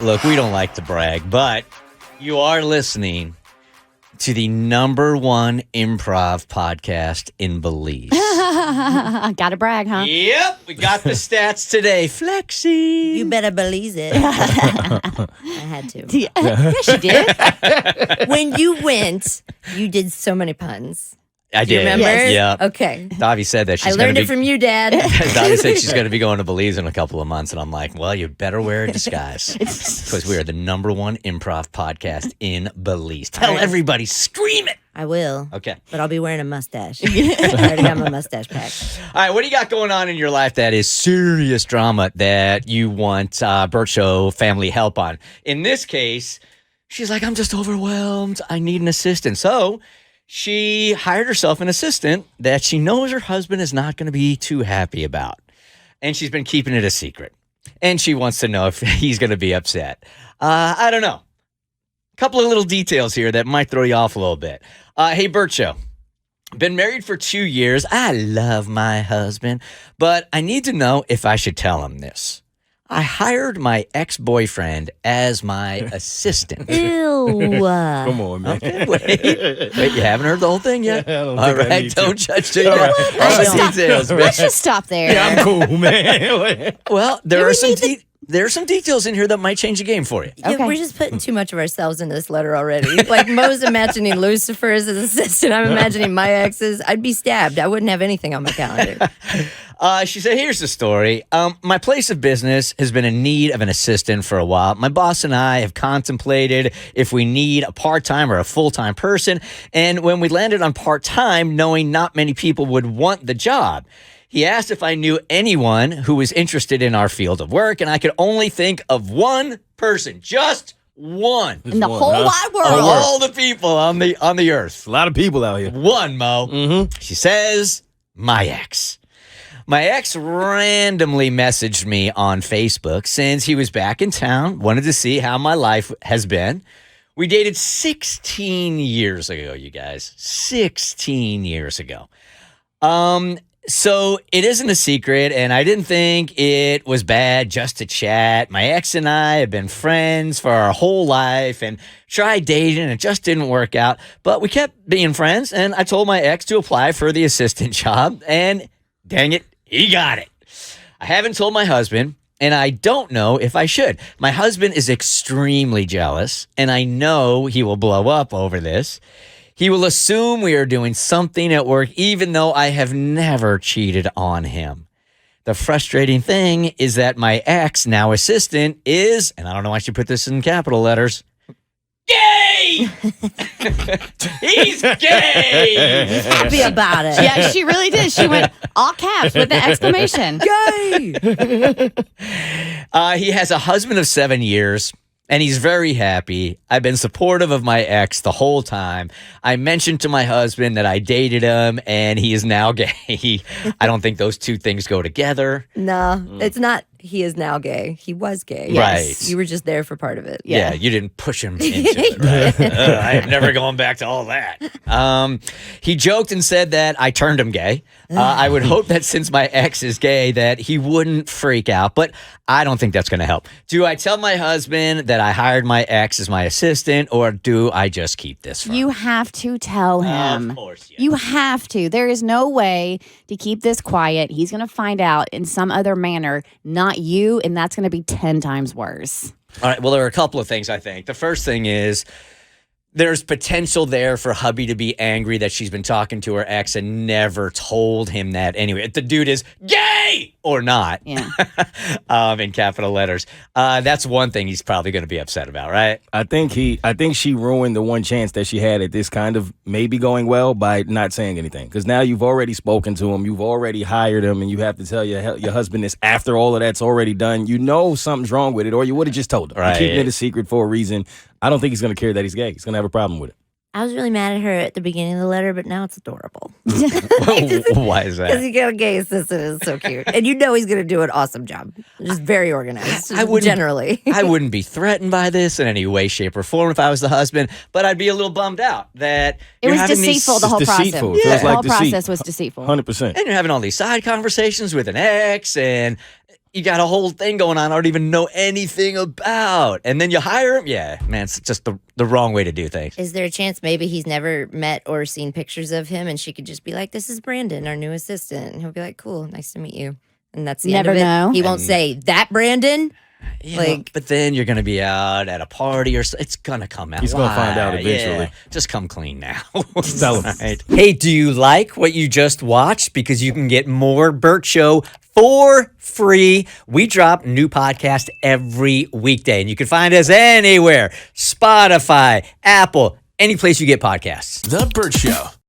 Look, we don't like to brag, but you are listening to the #1 improv podcast in Belize. Gotta brag, huh? Yep, we got the stats today. Flexi. You better believe it. I had to. Yeah. Yes, you did. When you went, you did so many puns. I Do you did. remember? Yes. Yep. Okay. Davi said that I she's learned gonna it from you, Dad. Davi said she's going to be going to Belize in a couple of months, and I'm like, well, you better wear a disguise because we are the #1 improv podcast in Belize. Tell everybody, scream it. I will. Okay. But I'll be wearing a mustache. I already got my mustache packed. All right, what do you got going on in your life that is serious drama that you want Bert Show family help on? In this case, she's like, I'm just overwhelmed. I need an assistant. So she hired herself an assistant that she knows her husband is not going to be too happy about. And she's been keeping it a secret. And she wants to know if he's going to be upset. I don't know. A couple of little details here that might throw you off a little bit. Hey, Bert Show. Been married for 2 years. I love my husband, but I need to know if I should tell him this. I hired my ex-boyfriend as my assistant. Ew. Come on, man. Okay, wait, you haven't heard the whole thing yet? I don't All think I right, need don't to. judge till you got all the details, man. Let's just stop there. Yeah, I'm cool, man. Well, there are some details in here that might change the game for you. Yeah, Okay. we're just putting too much of ourselves into this letter already. Like Mo's imagining Lucifer as his assistant. I'm imagining my exes. I'd be stabbed. I wouldn't have anything on my calendar. She said, here's the story. My place of business has been in need of an assistant for a while. My boss and I have contemplated if we need a part-time or a full-time person. And when we landed on part-time, knowing not many people would want the job, he asked if I knew anyone who was interested in our field of work. And I could only think of one person, just one. In the one, whole huh? wide world. Of all the people on the earth. A lot of people out here. One, Mo. She says, my ex. My ex randomly messaged me on Facebook since he was back in town, wanted to see how my life has been. We dated 16 years ago, you guys. 16 years ago. So it isn't a secret, and I didn't think it was bad just to chat. My ex and I have been friends for our whole life and tried dating, and it just didn't work out. But we kept being friends, and I told my ex to apply for the assistant job, and dang it, he got it. I haven't told my husband, and I don't know if I should. My husband is extremely jealous, and I know he will blow up over this. He will assume we are doing something at work, even though I have never cheated on him. The frustrating thing is that my ex, now assistant, is, and I don't know why she put this in capital letters, gay! He's gay! Happy about it. Yeah, she really did. She went all caps with the exclamation. Yay! He has a husband of 7 years, and he's very happy. I've been supportive of my ex the whole time. I mentioned to my husband that I dated him, and he is now gay. I don't think those two things go together. No, it's not. He is now gay. He was gay. Right. You were just there for part of it. Yeah, you didn't push him into it, right? I am never going back to all that. He joked and said that I turned him gay. I would hope that since my ex is gay that he wouldn't freak out, but I don't think that's going to help. Do I tell my husband that I hired my ex as my assistant, or do I just keep this from him? You have to tell him. Of course, yeah. You have to. There is no way to keep this quiet. He's going to find out in some other manner, not you, and that's going to be 10 times worse. All right, well, there are a couple of things, I think. The first thing is there's potential there for hubby to be angry that she's been talking to her ex and never told him that anyway. If the dude is gay or not, Yeah. in capital letters, that's one thing he's probably going to be upset about, right? I think she ruined the one chance that she had at this kind of maybe going well by not saying anything. Because now you've already spoken to him, you've already hired him, and you have to tell your husband this after all of that's already done. You know something's wrong with it, or you would have just told him. Right. You're keeping it a secret for a reason. I don't think he's going to care that he's gay. He's going to have a problem with it. I was really mad at her at the beginning of the letter, but now it's adorable. Why is Because that? he got a gay assistant. It's so cute. And you know he's going to do an awesome job. Just very organized, generally. I wouldn't be threatened by this in any way, shape, or form if I was the husband, but I'd be a little bummed out that It you're was having deceitful, these, the whole process. deceitful. The Feels like whole deceit. process was deceitful. 100%. and you're having all these side conversations with an ex, and you got a whole thing going on I don't even know anything about. And then you hire him? Yeah, man, it's just the wrong way to do things. Is there a chance maybe he's never met or seen pictures of him and she could just be like, this is Brandon, our new assistant. And he'll be like, cool, nice to meet you. And that's the Never end of it. know. He won't say, that Brandon? But then you're going to be out at a party or it's going to come out. He's gonna find out Why? eventually. Yeah, just come clean now. Tell him. Right. Hey, do you like what you just watched? Because you can get more Bert Show for free. We drop new podcast every weekday, and you can find us anywhere. Spotify, Apple, any place you get podcasts. The Bert Show.